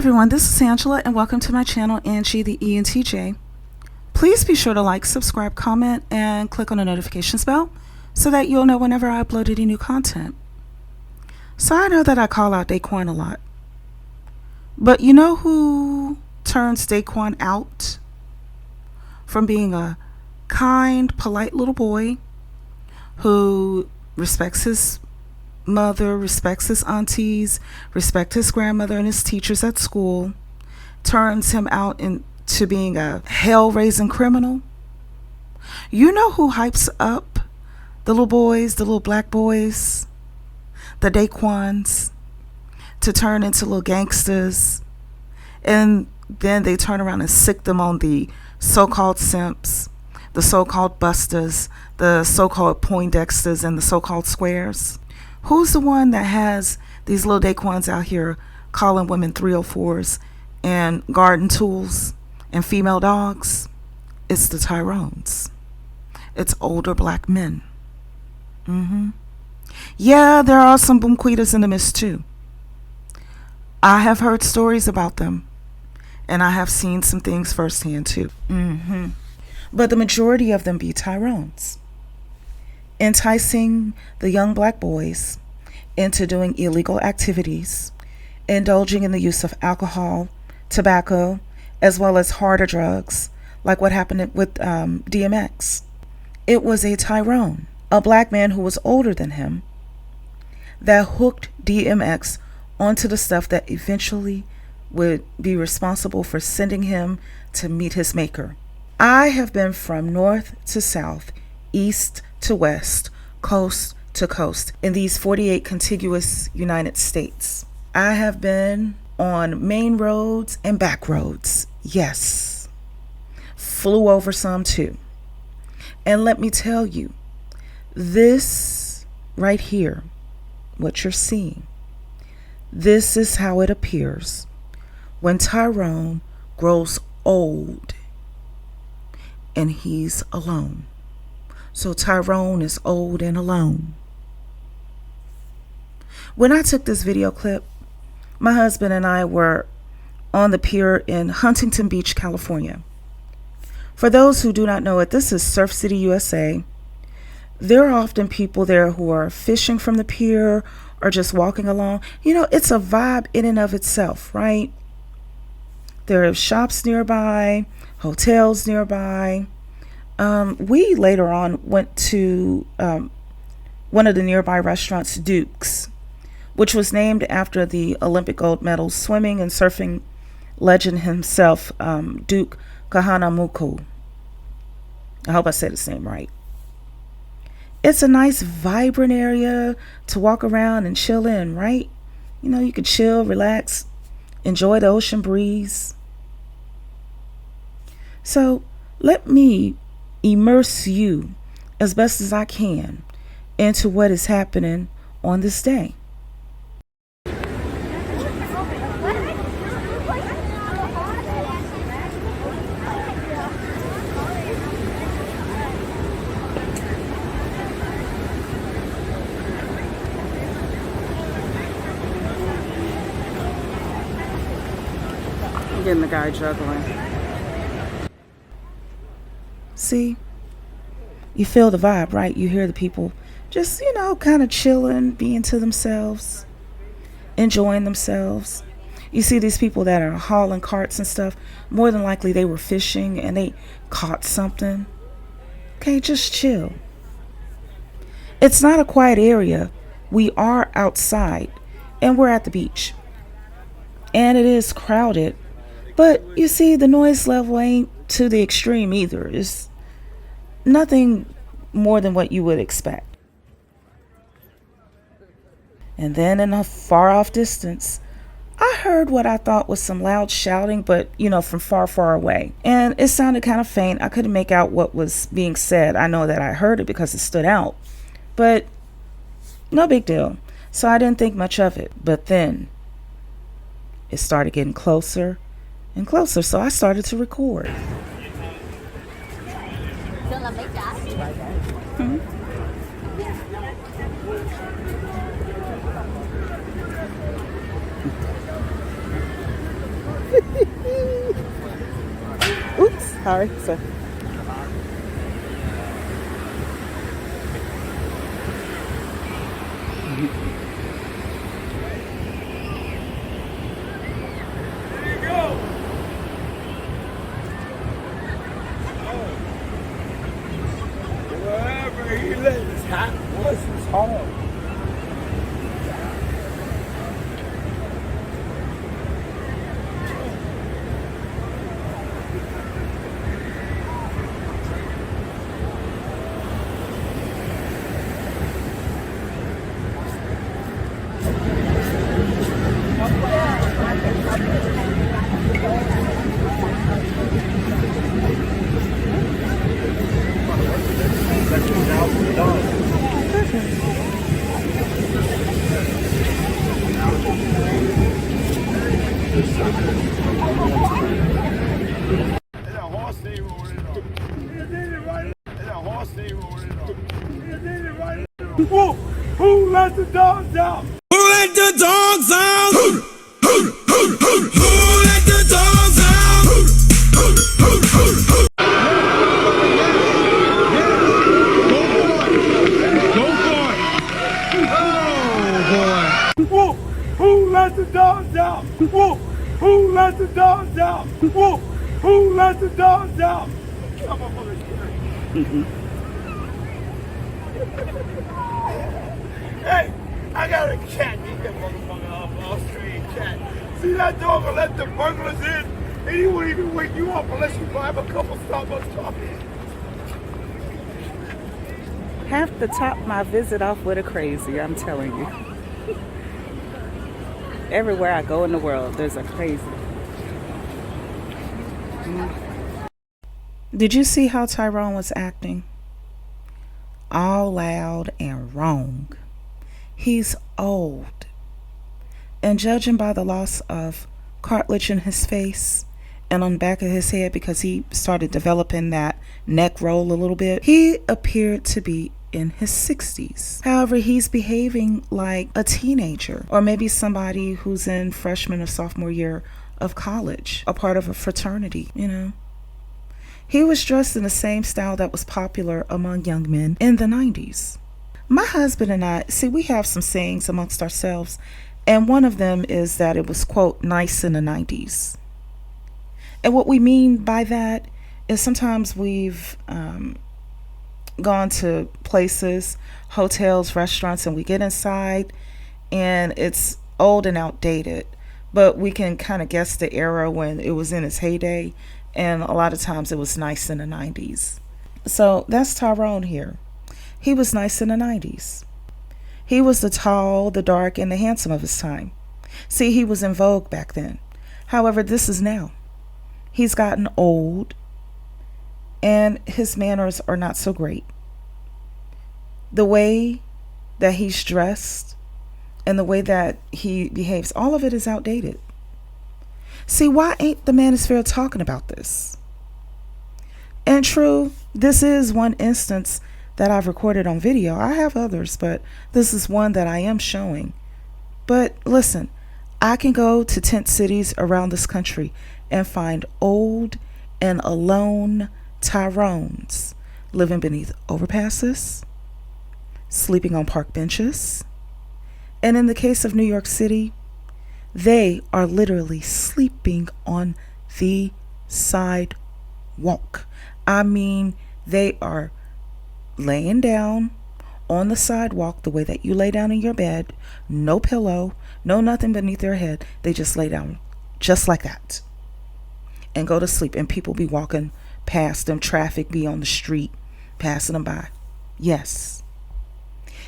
everyone, this is Angela and welcome to my channel, Angie the ENTJ. Please be sure to like, subscribe, comment, and click on the notifications bell so that you'll know whenever I upload any new content. So I know that I call out Daquan a lot, but you know who turns Daquan out from being a kind, polite little boy who respects his mother, respects his aunties, respects his grandmother and his teachers at school, turns him out into being a hell-raising criminal? You know who hypes up the little boys, the little black boys, the Daquans, to turn into little gangsters, and then they turn around and sick them on the so-called simps, the so-called busters, the so-called Poindexters, and the so-called squares? Who's the one that has these little Daquans out here calling women 304s and garden tools and female dogs? It's the Tyrones. It's older black men. Yeah, there are some Boomquitas in the mist too. I have heard stories about them, and I have seen some things firsthand too. But the majority of them be Tyrones, enticing the young black boys into doing illegal activities, indulging in the use of alcohol, tobacco, as well as harder drugs, like what happened with DMX. It was a Tyrone, a black man who was older than him, that hooked DMX onto the stuff that eventually would be responsible for sending him to meet his maker. I have been from north to south, east to west, coast to coast in these 48 contiguous United States. I have been on main roads and back roads. Yes. Flew over some too. And let me tell you, this right here, what you're seeing, this is how it appears when Tyrone grows old and he's alone. So Tyrone is old and alone. When I took this video clip, my husband and I were on the pier in Huntington Beach, California. For those who do not know it, this is Surf City, USA. There are often people there who are fishing from the pier or just walking along. You know, it's a vibe in and of itself, right? There are shops nearby, hotels nearby. We later on went to one of the nearby restaurants, Duke's, which was named after the Olympic gold medal swimming and surfing legend himself, Duke Kahanamoku. I hope I said his name right. It's a nice, vibrant area to walk around and chill in, right? You know, you could chill, relax, enjoy the ocean breeze. So let me immerse you as best as I can into what is happening on this day. I'm getting the guy juggling. See, you feel the vibe, right? You hear the people just, you know, kind of chilling, being to themselves, enjoying themselves. You see these people that are hauling carts and stuff. More than likely they were fishing and they caught something. Okay, just chill. It's not a quiet area. We are outside and we're at the beach. And it is crowded. But you see, the noise level ain't to the extreme either. It's nothing more than what you would expect. And then in a far off distance, I heard what I thought was some loud shouting, but you know, from far, far away. And it sounded kind of faint. I couldn't make out what was being said. I know that I heard it because it stood out, but no big deal. So I didn't think much of it. But then it started getting closer and closer. So I started to record. How are you, sir? Wherever he let his hat was his home. Who let the dogs out? Who let the dogs out? Who let the dogs out? Go for it. Oh boy. Who let the dogs out? Who let the dogs out? Who let the dogs out? Come on, motherfucker. Hey, I got a cat. Get that motherfucker off Australian cat. See that dog will let the burglars in, and he won't even wake you up unless you buy him a couple Starbucks coffee. Have to top my visit off with a crazy, I'm telling you. Everywhere I go in the world, there's a crazy. Did you see how Tyrone was acting? All loud and wrong. He's old. And judging by the loss of cartilage in his face and on the back of his head, because he started developing that neck roll a little bit, he appeared to be in his 60s. However, he's behaving like a teenager, or maybe somebody who's in freshman or sophomore year of college, a part of a fraternity, you know. He was dressed in the same style that was popular among young men in the 90s. My husband and I, see, we have some sayings amongst ourselves, and one of them is that it was, quote, nice in the 90s. And what we mean by that is sometimes we've gone to places, hotels, restaurants, and we get inside and it's old and outdated, but we can kind of guess the era when it was in its heyday, and a lot of times it was nice in the 90s. So that's Tyrone here. He was nice in the 90s. He was the tall, the dark, and the handsome of his time. See, he was in vogue back then. However, this is now. He's gotten old, and his manners are not so great. The way that he's dressed and the way that he behaves, all of it is outdated. See, why ain't the manosphere talking about this? And true, this is one instance that I've recorded on video. I have others, but this is one that I am showing. But listen, I can go to tent cities around this country and find old and alone Tyrones living beneath overpasses, sleeping on park benches, and in the case of New York City, they are literally sleeping on the sidewalk. I mean, they are laying down on the sidewalk the way that you lay down in your bed, no pillow, no nothing beneath their head. They just lay down just like that and go to sleep, and people be walking past them, traffic be on the street passing them by. Yes.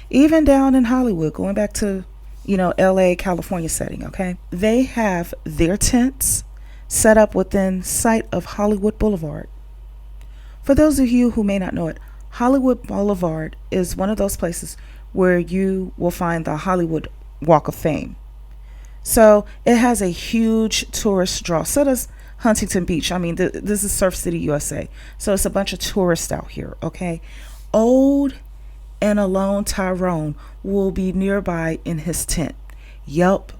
Even down in Hollywood, going back to, LA, California setting, okay? They have their tents set up within sight of Hollywood Boulevard. For those of you who may not know it, Hollywood Boulevard is one of those places where you will find the Hollywood Walk of Fame. So it has a huge tourist draw. So does Huntington Beach. I mean, this is Surf City, USA. So it's a bunch of tourists out here, okay? Old and alone Tyrone will be nearby in his tent. Yup.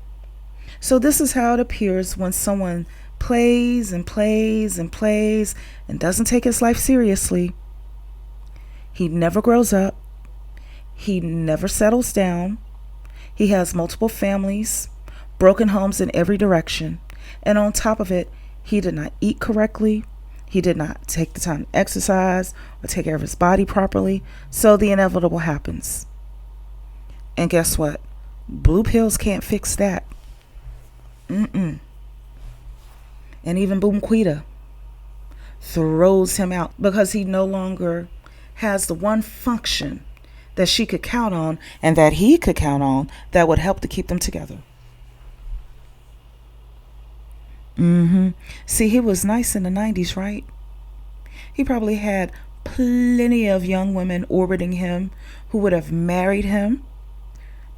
So this is how it appears when someone plays and plays and plays and doesn't take his life seriously. He never grows up. He never settles down. He has multiple families, broken homes in every direction. And on top of it, he did not eat correctly. He did not take the time to exercise or take care of his body properly. So the inevitable happens. And guess what? Blue pills can't fix that. And even Boomquita throws him out because he no longer has the one function that she could count on and that he could count on that would help to keep them together. See, he was nice in the 90s, right? He probably had plenty of young women orbiting him who would have married him,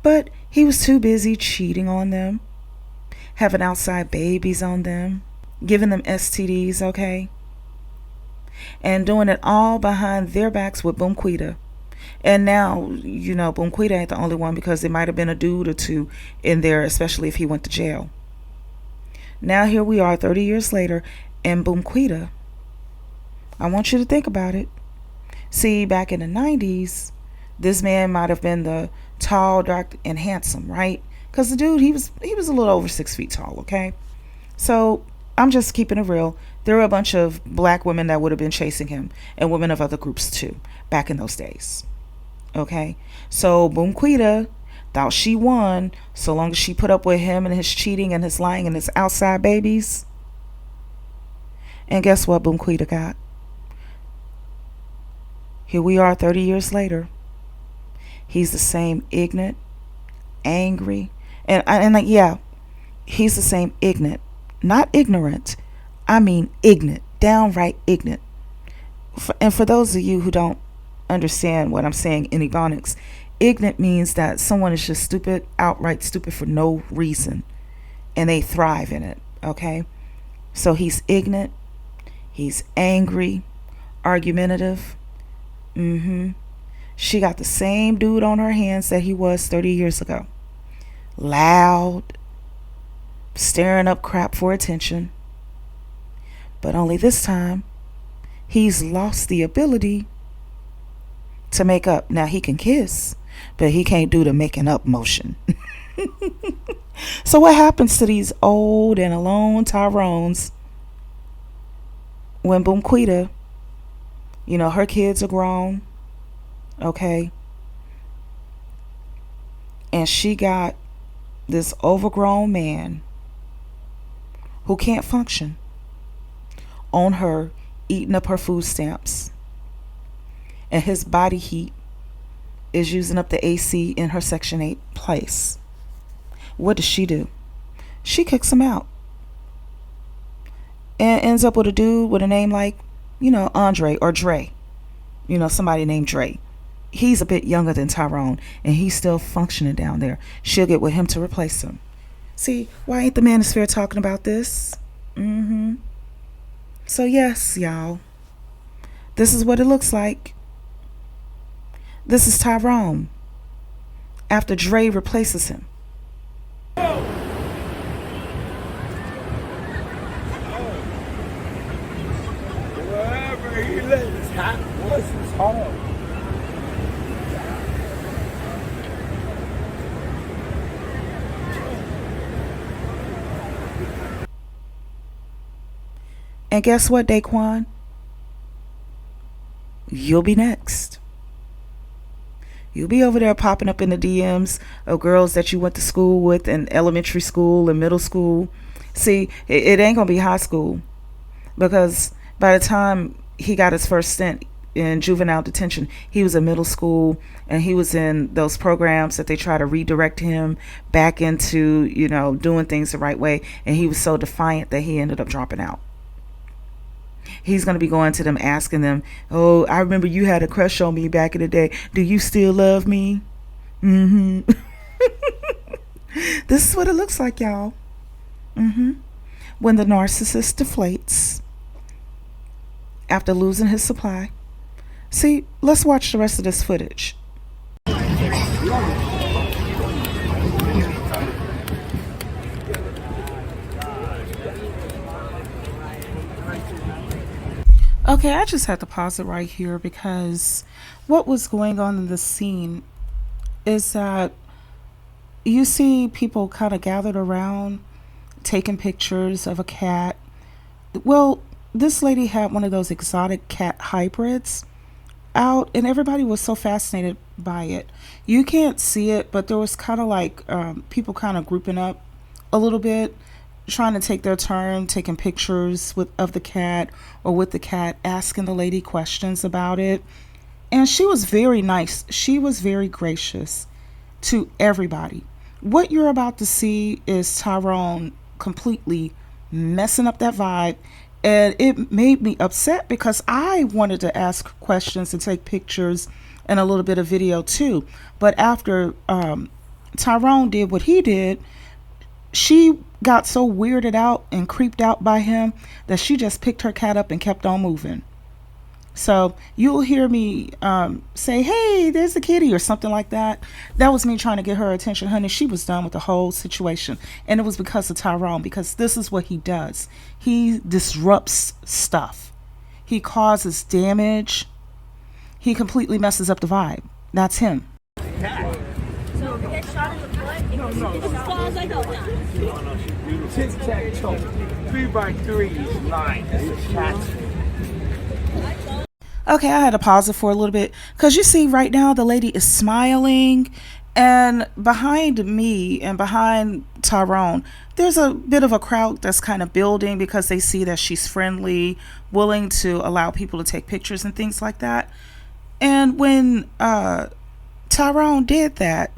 but he was too busy cheating on them, having outside babies on them, giving them STDs, okay? And doing it all behind their backs with Boomquita. And now, Boomquita ain't the only one because there might have been a dude or two in there, especially if he went to jail. Now here we are 30 years later, and Boomquita, I want you to think about it. See, back in the 90s, this man might have been the tall, dark, and handsome, right? Because the dude, he was a little over 6 feet tall, okay? So I'm just keeping it real. There were a bunch of black women that would have been chasing him, and women of other groups too, back in those days. Okay? So Boomquita thought she won so long as she put up with him and his cheating and his lying and his outside babies. And guess what Boomquita got? Here we are 30 years later. He's the same ignorant, angry, and yeah, he's the same ignorant, not ignorant. I mean ignorant, downright ignorant. And for those of you who don't understand what I'm saying in Ebonics, ignorant means that someone is just stupid, outright stupid for no reason, and they thrive in it, okay? So he's ignorant, he's angry, argumentative. She got the same dude on her hands that he was 30 years ago. Loud, stirring up crap for attention. But only this time, he's lost the ability to make up. Now he can kiss, but he can't do the making up motion. So what happens to these old and alone Tyrones when Boomquita, her kids are grown, okay? And she got this overgrown man who can't function on her, eating up her food stamps. And his body heat is using up the AC in her Section 8 place. What does she do? She kicks him out. And ends up with a dude with a name like, Andre or Dre. Somebody named Dre. He's a bit younger than Tyrone, and he's still functioning down there. She'll get with him to replace him. See, why ain't the manosphere talking about this? So yes, y'all, this is what it looks like. This is Tyrone after Dre replaces him. Wherever he lives, hot was his home. And guess what, Daquan? You'll be next. You'll be over there popping up in the DMs of girls that you went to school with in elementary school and middle school. See, it ain't going to be high school, because by the time he got his first stint in juvenile detention, he was in middle school, and he was in those programs that they try to redirect him back into, doing things the right way. And he was so defiant that he ended up dropping out. He's going to be going to them, asking them, oh, I remember you had a crush on me back in the day. Do you still love me? This is what it looks like, y'all. When the narcissist deflates after losing his supply. See, let's watch the rest of this footage. Okay, I just had to pause it right here because what was going on in this scene is that you see people kind of gathered around taking pictures of a cat. Well, this lady had one of those exotic cat hybrids out, and everybody was so fascinated by it. You can't see it, but there was kind of like people kind of grouping up a little bit, trying to take their turn taking pictures of the cat or with the cat, asking the lady questions about it. And she was very nice. She was very gracious to everybody. What you're about to see is Tyrone completely messing up that vibe. And it made me upset because I wanted to ask questions and take pictures and a little bit of video too. But after Tyrone did what he did, she got so weirded out and creeped out by him that she just picked her cat up and kept on moving. So you'll hear me say, hey, there's a kitty or something like that. That was me trying to get her attention. Honey, she was done with the whole situation. And it was because of Tyrone, because this is what he does. He disrupts stuff. He causes damage. He completely messes up the vibe. That's him. So if you get shot in the foot, it's as far as I go now. Tic-tac-toe. 3x3 is 9. That's a cat. Okay, I had to pause it for a little bit because you see right now the lady is smiling, and behind me and behind Tyrone there's a bit of a crowd that's kind of building because they see that she's friendly, willing to allow people to take pictures and things like that. And when Tyrone did that,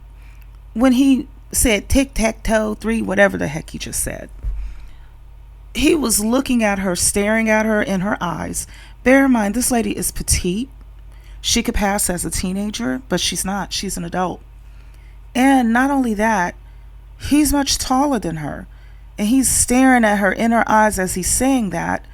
when he said tic-tac-toe 3, whatever the heck he just said, he was looking at her, staring at her in her eyes. Bear in mind, this lady is petite. She could pass as a teenager, but she's not. She's an adult. And not only that, he's much taller than her. And he's staring at her in her eyes as he's saying that.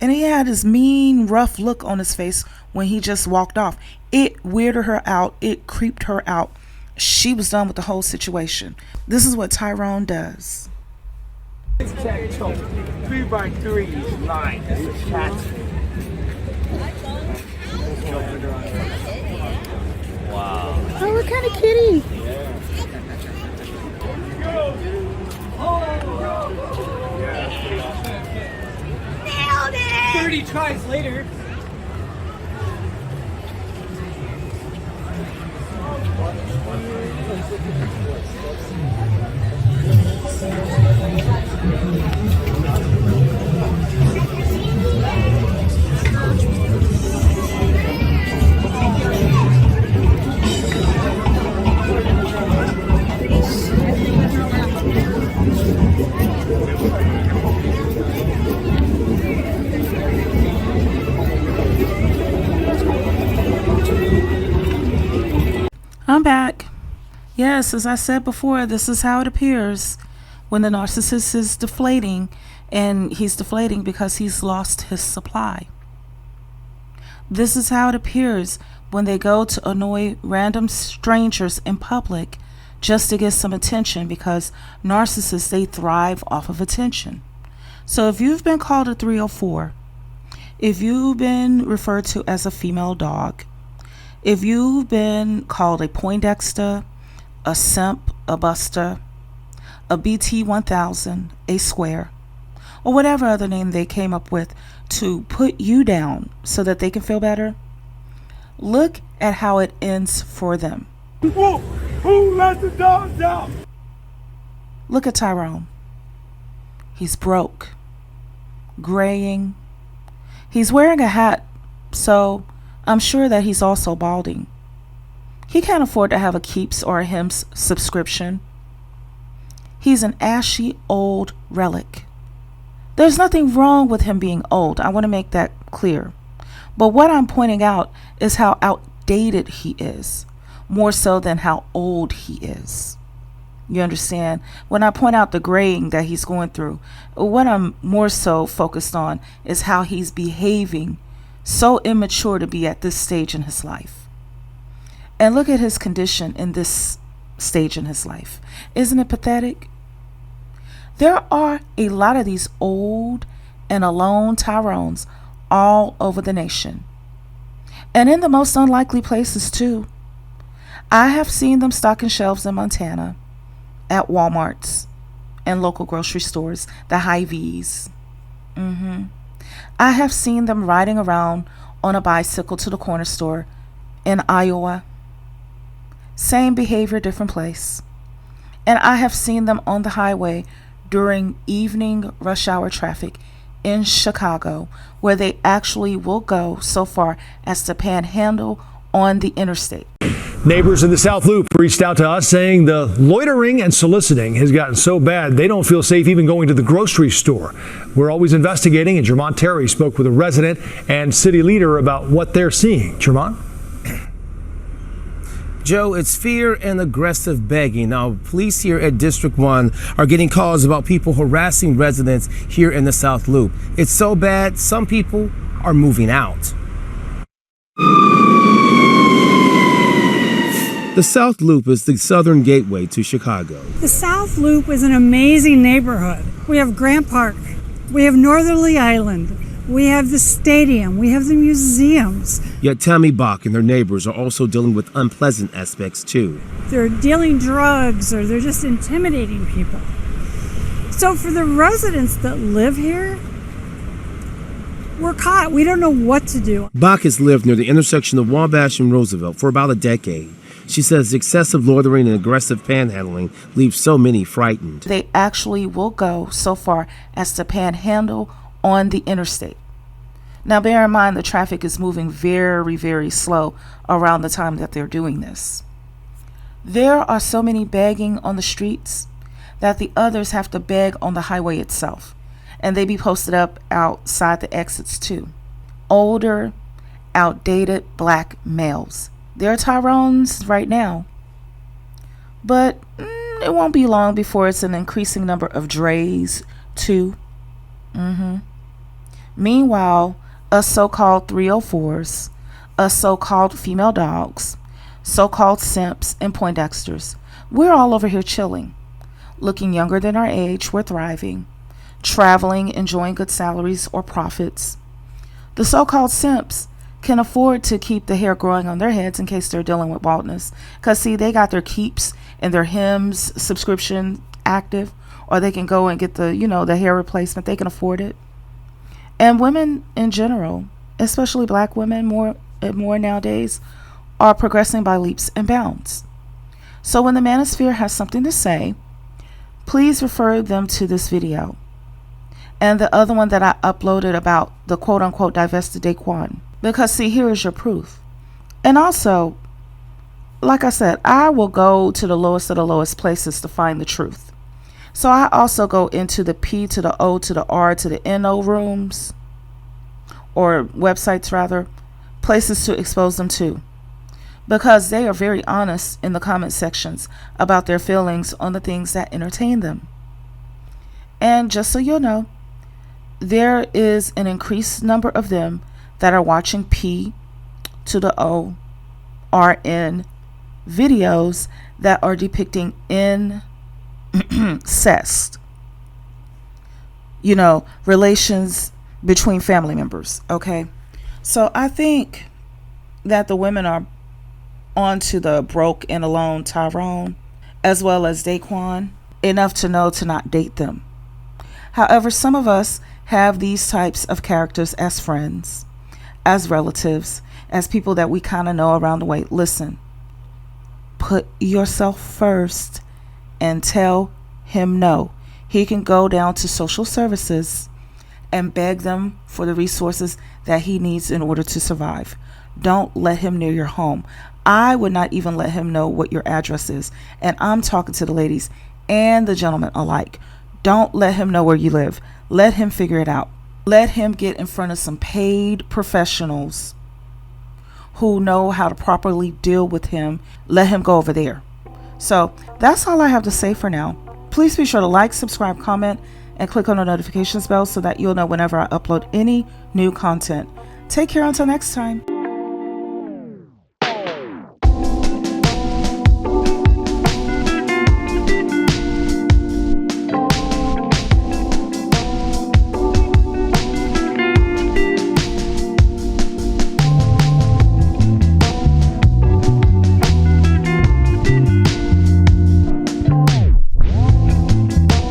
And he had his mean, rough look on his face when he just walked off. It weirded her out. It creeped her out. She was done with the whole situation. This is what Tyrone does. Tic-tac-toe. 3x3 is 9. That's a cat. Wow. Oh, what kind of kitty? Nailed it! 30 tries later. I'm back. Yes, as I said before, this is how it appears when the narcissist is deflating, and he's deflating because he's lost his supply. This is how it appears when they go to annoy random strangers in public just to get some attention, because narcissists, they thrive off of attention. So if you've been called a 304, if you've been referred to as a female dog, if you've been called a Poindexter, a simp, a buster, a BT1000, a square, or whatever other name they came up with to put you down so that they can feel better, look at how it ends for them. Whoa! Who let the dogs out? Look at Tyrone. He's broke, graying. He's wearing a hat, so I'm sure that he's also balding. He can't afford to have a Keeps or a Hims subscription. He's an ashy old relic. There's nothing wrong with him being old. I want to make that clear. But what I'm pointing out is how outdated he is, more so than how old he is. You understand? When I point out the graying that he's going through, what I'm more so focused on is how he's behaving so immature to be at this stage in his life. And look at his condition in this stage in his life. Isn't it pathetic? There are a lot of these old and alone Tyrones all over the nation. And in the most unlikely places too. I have seen them stocking shelves in Montana, at Walmarts and local grocery stores, the Hy-Vees. I have seen them riding around on a bicycle to the corner store in Iowa. Same behavior, different place. And I have seen them on the highway during evening rush hour traffic in Chicago, where they actually will go so far as to panhandle on the interstate. Neighbors in the South Loop reached out to us saying the loitering and soliciting has gotten so bad they don't feel safe even going to the grocery store. We're always investigating, and Jermont Terry spoke with a resident and city leader about what they're seeing. Jermont? Joe, it's fear and aggressive begging. Now, police here at District 1 are getting calls about people harassing residents here in the South Loop. It's so bad, some people are moving out. The South Loop is the southern gateway to Chicago. The South Loop is an amazing neighborhood. We have Grant Park, we have Northerly Island, we have the stadium, we have the museums. Yet Tammy Bach and her neighbors are also dealing with unpleasant aspects too. They're dealing drugs or they're just intimidating people. So for the residents that live here, we're caught. We don't know what to do. Bach has lived near the intersection of Wabash and Roosevelt for about a decade. She says excessive loitering and aggressive panhandling leaves so many frightened. They actually will go so far as to panhandle on the interstate. Now, bear in mind the traffic is moving very, very slow around the time that they're doing this. There are so many begging on the streets that the others have to beg on the highway itself. And they be posted up outside the exits too. Older, outdated black males. They're Tyrones right now. But it won't be long before it's an increasing number of Dre's too. Meanwhile, us so-called 304s, us so-called female dogs, so-called simps and Poindexters, we're all over here chilling. Looking younger than our age, we're thriving. Traveling, enjoying good salaries or profits. The so-called simps can afford to keep the hair growing on their heads in case they're dealing with baldness. Because, see, they got their Keeps and their Hims subscription active, or they can go and get the, the hair replacement. They can afford it. And women in general, especially black women more nowadays, are progressing by leaps and bounds. So when the manosphere has something to say, please refer them to this video. And the other one that I uploaded about the quote-unquote divested Daquan. Because, see, here is your proof. And also, like I said, I will go to the lowest of the lowest places to find the truth. So I also go into the P to the O to the R to the NO rooms, or websites rather, places to expose them to. Because they are very honest in the comment sections about their feelings on the things that entertain them. And just so you'll know, there is an increased number of them that are watching P to the O, RN videos that are depicting incest, relations between family members. Okay, so I think that the women are onto the broke and alone Tyrone as well as Daquan enough to know to not date them. However, some of us have these types of characters as friends, as relatives, as people that we kind of know around the way. Listen, put yourself first and tell him no. He can go down to social services and beg them for the resources that he needs in order to survive. Don't let him near your home. I would not even let him know what your address is. And I'm talking to the ladies and the gentlemen alike. Don't let him know where you live. Let him figure it out. Let him get in front of some paid professionals who know how to properly deal with him. Let him go over there. So that's all I have to say for now. Please be sure to like, subscribe, comment, and click on the notifications bell so that you'll know whenever I upload any new content. Take care until next time.